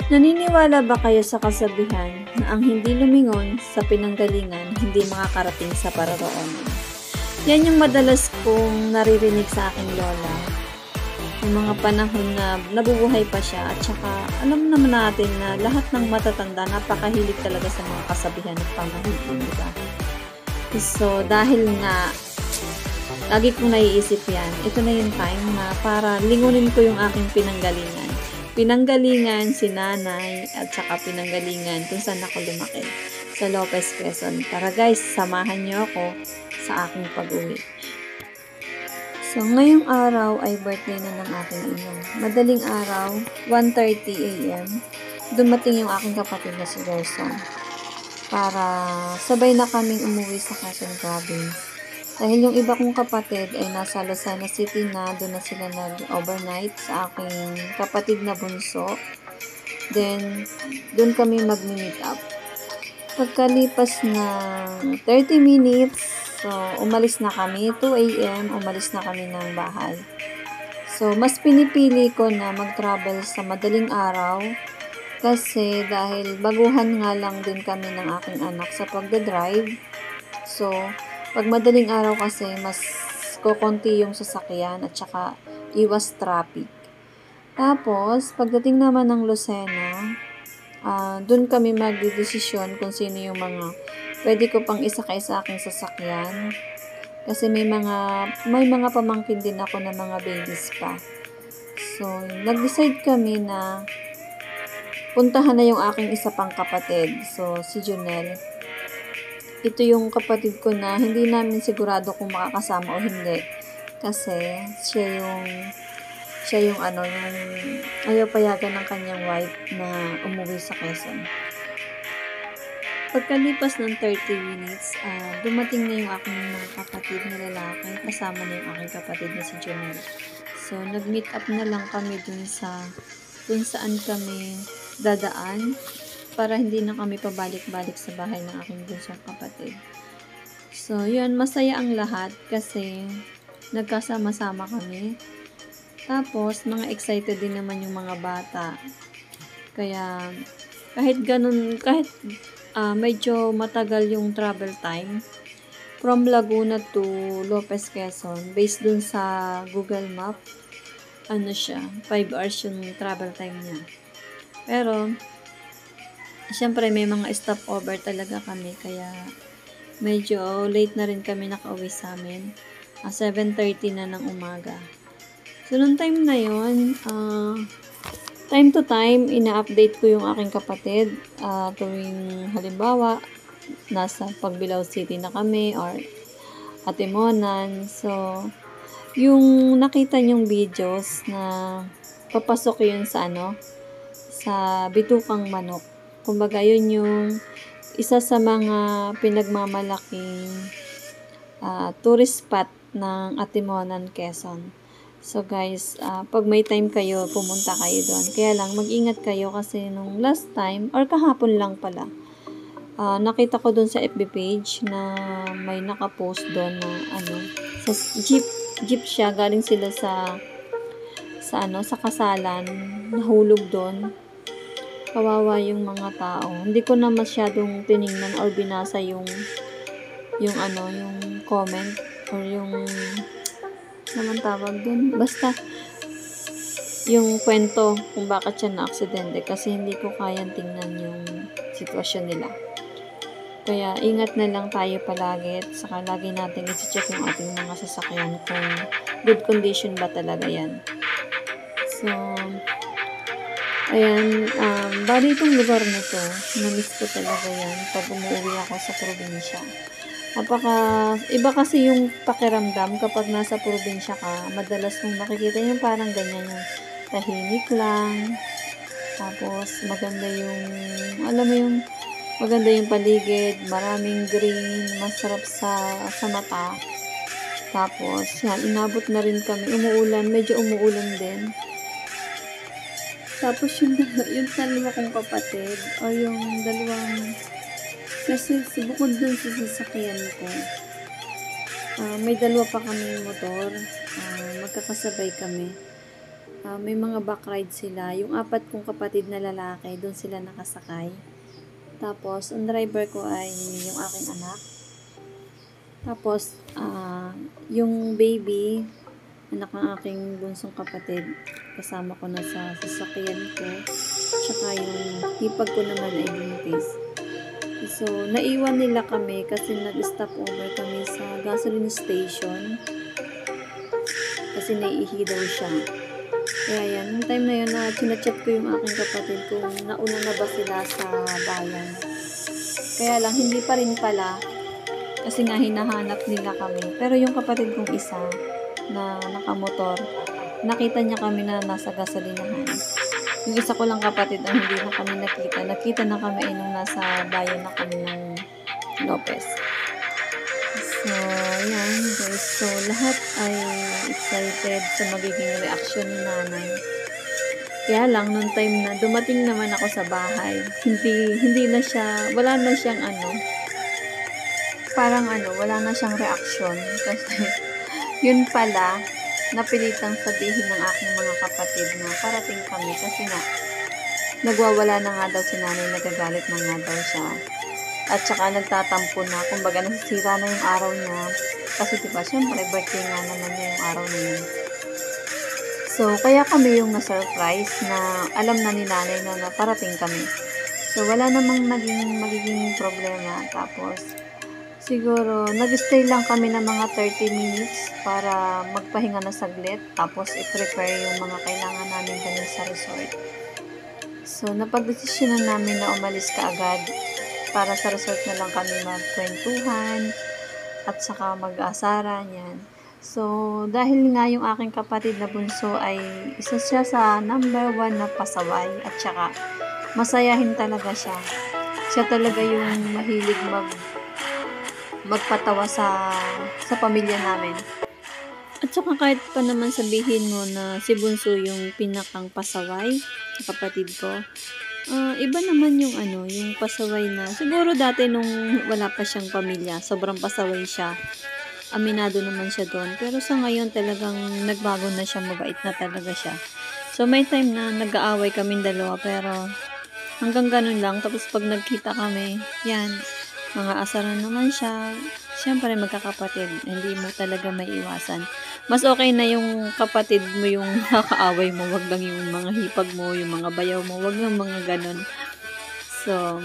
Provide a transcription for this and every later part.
Naniniwala ba kayo sa kasabihan na ang hindi lumingon sa pinanggalingan hindi makakarating sa paroroonan? Yan yung madalas kong naririnig sa aking lola. Yung mga panahon na nabubuhay pa siya at saka alam naman natin na lahat ng matatanda napakahilig talaga sa mga kasabihan at pamahiin, diba? So, dahil nga lagi kong naiisip yan, ito na yung time na para lingunin ko yung aking pinanggalingan. Pinanggalingan si nanay at saka pinanggalingan kung saan ako lumaki sa Lopez, Quezon. Tara guys, samahan niyo ako sa aking pag-uwi. So, ngayong araw ay birthday na ng aking ina. Madaling araw, 1:30 AM, dumating yung aking kapatid na si Gerson para sabay na kaming umuwi sa Quezon Province. Dahil yung iba kong kapatid ay nasa Lucena City na, doon na sila nag-overnight sa aking kapatid na bunso. Then, doon kami mag-meet up. Pagkalipas na 30 minutes, so umalis na kami, 2 AM, umalis na kami ng bahay. So, mas pinipili ko na mag-travel sa madaling araw kasi dahil baguhan nga lang din kami ng aking anak sa pagdadrive. So, pag madaling araw kasi, mas kukunti yung sasakyan at saka iwas traffic. Tapos, pagdating naman ng Lucena, dun kami magdidesisyon kung sino yung mga pwede ko pang isakay sa aking sasakyan. Kasi may mga pamangkin din ako na mga babies pa. So, nag-decide kami na puntahan na yung aking isa pang kapatid. So, si Junel. Ito yung kapatid ko na hindi namin sigurado kung makakasama o hindi. Kasi siya yung ayaw payagan ng kanyang wife na umuwi sa Quezon. Pagkalipas ng 30 minutes, dumating na yung aking mga kapatid na lalaki, kasama na yung aking kapatid na si Jonel. So, nag-meet up na lang kami dun saan kami dadaan para hindi na kami pabalik-balik sa bahay ng aking bunsong kapatid. So, yun, masaya ang lahat kasi nagkasama-sama kami. Tapos, mga excited din naman yung mga bata. Kaya, kahit medyo matagal yung travel time, from Laguna to Lopez, Quezon, based dun sa Google Map, 5 hours yung travel time niya. Pero, siyempre may mga stopover talaga kami, kaya medyo late na rin kami nakauwi sa amin. 7:30 na ng umaga. So, nung time na yun, time to time, ina-update ko yung aking kapatid. Tuwing halimbawa, nasa Pagbilao City na kami or Atimonan. So, yung nakita niyong videos na papasok yun sa Bitukang Manok. Kumbaga, yun yung isa sa mga pinagmamalaking tourist spot ng Atimonan, Quezon. So guys, pag may time kayo, pumunta kayo doon. Kaya lang, mag-ingat kayo kasi nung last time, or kahapon lang pala, nakita ko doon sa FB page na may nakapost doon na sa jeep siya, galing sila sa kasalan, nahulog doon. Kawawa yung mga tao. Hindi ko na masyadong tiningnan or binasa yung comment or yung naman tawag dun. Basta yung kwento kung bakit siya na-aksidente kasi hindi ko kayang tingnan yung sitwasyon nila. Kaya ingat na lang tayo palagi at saka lagi natin i-check yung ating mga sasakyan kung good condition ba talaga yan. So, ayan, bali itong lugar na to, na-miss ko talaga yan pag umuwi ako sa probinsya. Iba kasi yung pakiramdam kapag nasa probinsya ka, madalas mong makikita yung parang ganyan yung tahimik lang, tapos maganda yung paligid, maraming green, masarap sa mata. Tapos, yan, inabot na rin kami, medyo umuulan din. Tapos yung dalawa kong kapatid, o yung dalawang, kasi bukod dun sa sasakyan ko, may dalawa pa kami motor, magkakasabay kami. may mga back ride sila. Yung 4 kong kapatid na lalaki, doon sila nakasakay. Tapos, ang driver ko ay yung aking anak. Tapos, yung baby, anak ng aking bunsong kapatid, kasama ko na sa sasakyan ko. Tsaka yung hipag ko naman ay buntis. So, naiwan nila kami kasi nag-stop over kami sa gasoline station. Kasi naiihi daw siya. Kaya yan, nung time na yun na chinachat ko yung aking kapatid kung nauna na ba sila sa bayan. Kaya lang, hindi pa rin pala. Kasi nga hinahanap nila kami. Pero yung kapatid kong isa na nakamotor, nakita niya kami na nasa gasolinahan. Yung isa ko lang kapatid ang hindi na kami nakita. Nakita na kami nung nasa bayan na kami ng Lopez. So, yan guys. So, lahat ay excited sa magiging reaction ni nanay. Kaya lang, nung time na dumating naman ako sa bahay, hindi na siya, wala na siyang wala na siyang reaction. Kasi, yun pala, napilitang sabihin ng aking mga kapatid na parating kami kasi nga, nagwawala na nga daw si nanay, nagagalit na nga daw siya. At saka nagtatampo na, kumbaga nasisira na yung araw niya. Kasi diba, syempre, birthday nga naman niya yung araw na yun. So, kaya kami yung na-surprise na alam na ni nanay na parating kami. So, wala namang magiging problema. Tapos, siguro, nag-stay lang kami ng mga 30 minutes para magpahinga na saglit. Tapos, i-prepare yung mga kailangan namin dun sa resort. So, napag-desisyonan namin na umalis kaagad. Para sa resort na lang kami magkwentuhan at saka mag-asaran yan. So, dahil nga yung aking kapatid na bunso ay isa siya sa number 1 na pasaway at saka masayahin talaga siya. Siya talaga yung mahilig magpatawa sa pamilya namin. At saka kahit pa naman sabihin mo na si bunso yung pinakang pasaway sa kapatid ko, iba naman yung yung pasaway na, siguro dati nung wala pa siyang pamilya, sobrang pasaway siya. Aminado naman siya doon. Pero sa ngayon talagang nagbago na siya, mabait na talaga siya. So may time na nag-aaway kaming dalawa pero hanggang ganun lang. Tapos pag nagkita kami, yan, mga asaran naman siya. Siyempre magkakapatid, hindi mo talaga maiiwasan. Mas okay na yung kapatid mo yung nakakaaway mo, wag lang yung mga hipag mo, yung mga bayaw mo, wag lang mga ganun. So,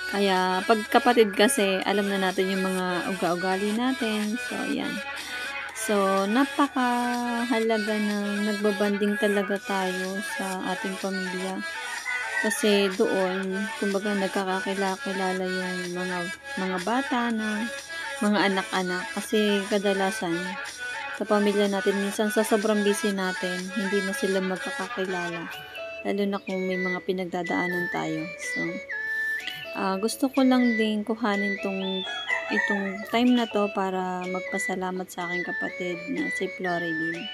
kaya pag kapatid kasi, alam na natin yung mga uga-ugali natin. So, yan. So, napakahalaga na nagbabanding talaga tayo sa ating pamilya. Kasi doon, kumbaga nagkakakilala yung mga bata na mga anak-anak. Kasi kadalasan, sa pamilya natin, minsan sa sobrang busy natin, hindi na sila magkakakilala. Lalo na kung may mga pinagdadaanan tayo. So, gusto ko lang din kuhanin itong time na to para magpasalamat sa aking kapatid na si Floridine.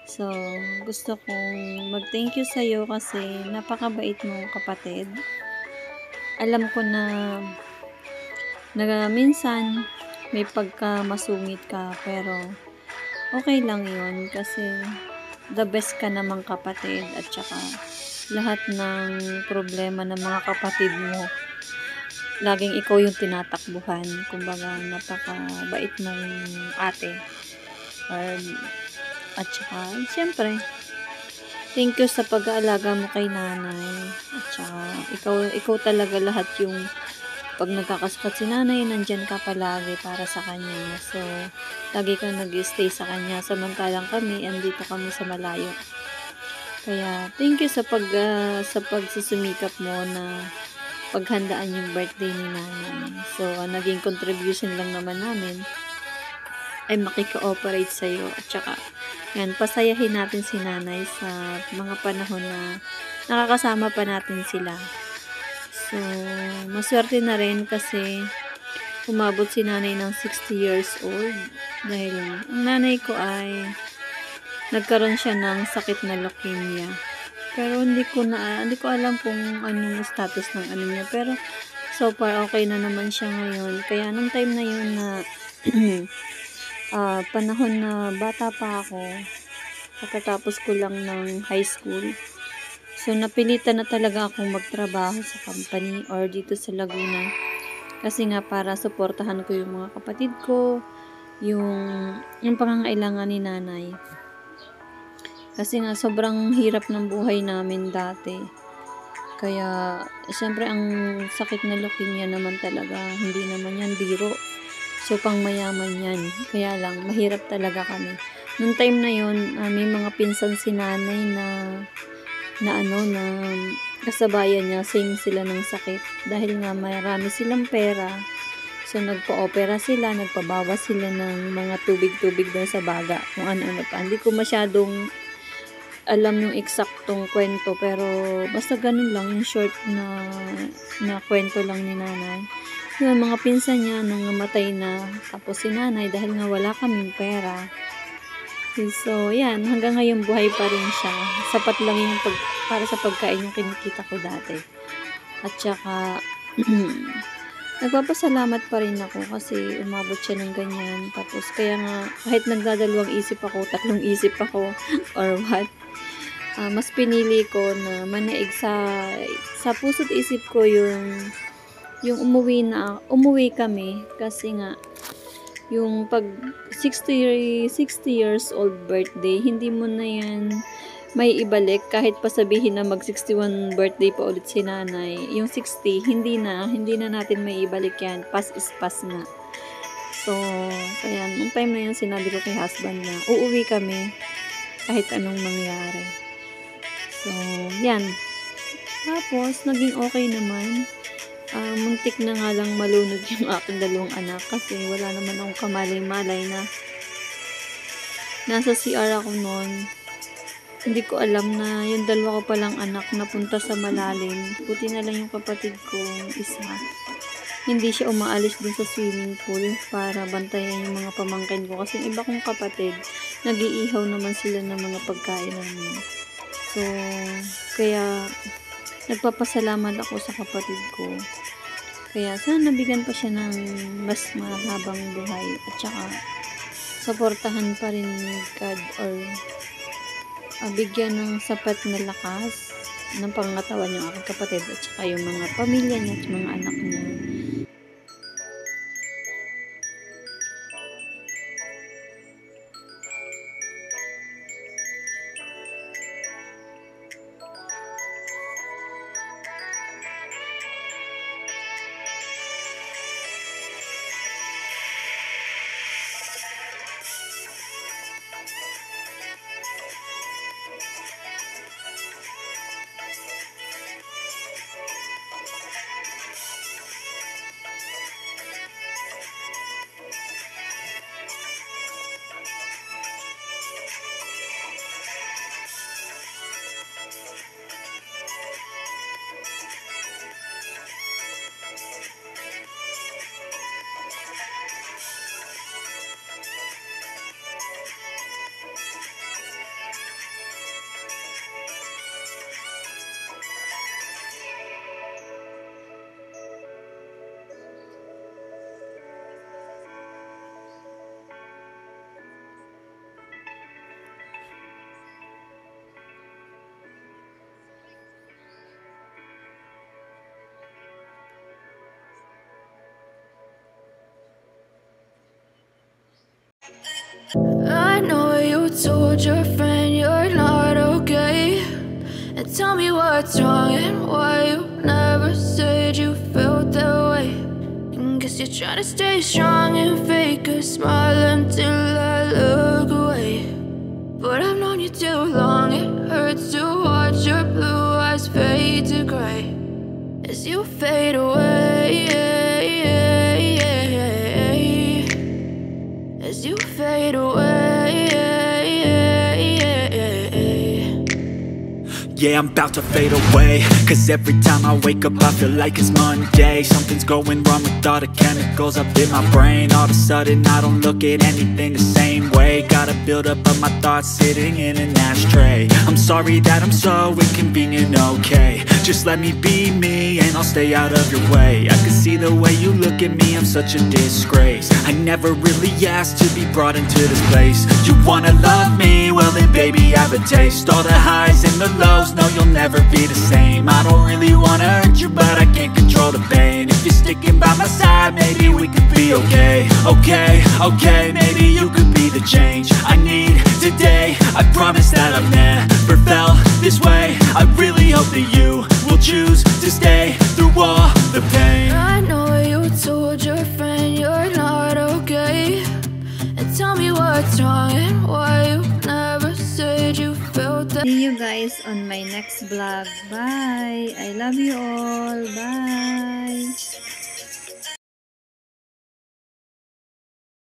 So, gusto kong mag-thank you sa'yo kasi napakabait mong kapatid. Alam ko na minsan may pagkamasungit ka pero okay lang yun kasi the best ka namang kapatid at saka lahat ng problema ng mga kapatid mo laging ikaw yung tinatakbuhan. Kumbaga napakabait mong ate. At saka siyempre thank you sa pag-aalaga mo kay nanay. At saka ikaw talaga lahat yung pag nagkakasakit si nanay, nandyan ka palagi para sa kanya. So, lagi kang nag-stay sa kanya. Samantalang kami, andito kami sa malayo. Kaya, thank you sa pagsusumikap mo na paghandaan yung birthday ni nanay. So, naging contribution lang naman namin ay makika-operate sa'yo. At saka, yan, pasayahin natin si nanay sa mga panahon na nakakasama pa natin sila. So, maswerte na rin kasi umabot si nanay ng 60 years old dahil ang nanay ko ay nagkaroon siya ng sakit na leukemia. Pero hindi ko alam kung anong status ng niya. Pero so far okay na naman siya ngayon. Kaya nung time na yun na panahon na bata pa ako, Kakatapos ko lang ng high school. So, napilitan na talaga akong magtrabaho sa company or dito sa Laguna. Kasi nga para suportahan ko yung mga kapatid ko, yung pangangailangan ni nanay. Kasi nga sobrang hirap ng buhay namin dati. Kaya, syempre ang sakit na leukemia naman talaga, hindi naman yan biro. So, pang mayaman yan. Kaya lang, mahirap talaga kami. Noong time na yun, may mga pinsan si nanay na kasabayan niya, same sila ng sakit. Dahil nga marami silang pera. So, nagpa-opera sila, nagpabawas sila ng mga tubig-tubig doon sa baga. Kung ano-ano pa. Hindi ko masyadong alam yung eksaktong kwento, pero basta ganun lang, yung short na kwento lang ni nanay. Yung mga pinsan niya nangamatay na, tapos si nanay dahil nga wala kaming pera. So, yan, hanggang ngayon buhay pa rin siya. Sapat lang yung para sa pagkain yung kinikita ko dati. At saka, nagpapasalamat pa rin ako kasi umabot siya ng ganyan. Tapos, kaya nga, kahit nagdadalawang isip ako, tatlong isip ako, or what, mas pinili ko na manaig sa puso't isip ko yung umuwi kami kasi nga yung pag 60 years old birthday, hindi mo na yan may ibalik kahit pa sabihin na mag 61 birthday pa ulit si nanay. Yung 60, hindi na natin may ibalik yan. Pass is pass na. So, kaya nung time na yun sinabi ko kay husband na uuwi kami kahit anong mangyari. So, yan. Tapos, naging okay naman. Muntik na nga lang malunod yung aking dalawang anak kasi wala naman akong kamalay-malay na nasa CR ako noon. Hindi ko alam na yung dalawa ko palang anak napunta sa malalim. Buti na lang yung kapatid ko isa. Hindi siya umaalis dun sa swimming pool para bantayan yung mga pamangkin ko. Kasi yung iba kong kapatid, nag-iihaw naman sila ng mga pagkain namin. So, kaya nagpapasalamat ako sa kapatid ko. Kaya sana nabigyan pa siya ng mas mahabang buhay at saka suportahan pa rin ni God or bigyan ng sapat na lakas ng pangatawan yung aking kapatid at saka yung mga pamilya niya at mga anak niya. I know you told your friend you're not okay, and tell me what's wrong and why you never said you felt that way. And guess you're trying to stay strong and fake a smile until I look away. But I've known you too long, it hurts to watch your blue eyes fade to gray as you fade away. As you fade away. Yeah, I'm about to fade away, cause every time I wake up I feel like it's Monday. Something's going wrong with all the chemicals up in my brain. All of a sudden I don't look at anything the same way. Gotta build up of my thoughts sitting in an ashtray. I'm sorry that I'm so inconvenient, okay. Just let me be me and I'll stay out of your way. I can see the way you look at me, I'm such a disgrace. I never really asked to be brought into this place. You wanna love me? Well then baby have a taste. All the highs and the lows, no you'll never be the same. I don't really wanna hurt you but I can't control the pain. If you're sticking by my side, maybe we could be okay. Okay, maybe you could be the change I need today. I promise that I've never felt this way. I really hope that you will choose to stay through all the pain. I know you told your friend you're not okay, and tell me what's wrong and why you never said you felt that. See you guys on my next vlog. Bye! I love you all. Bye!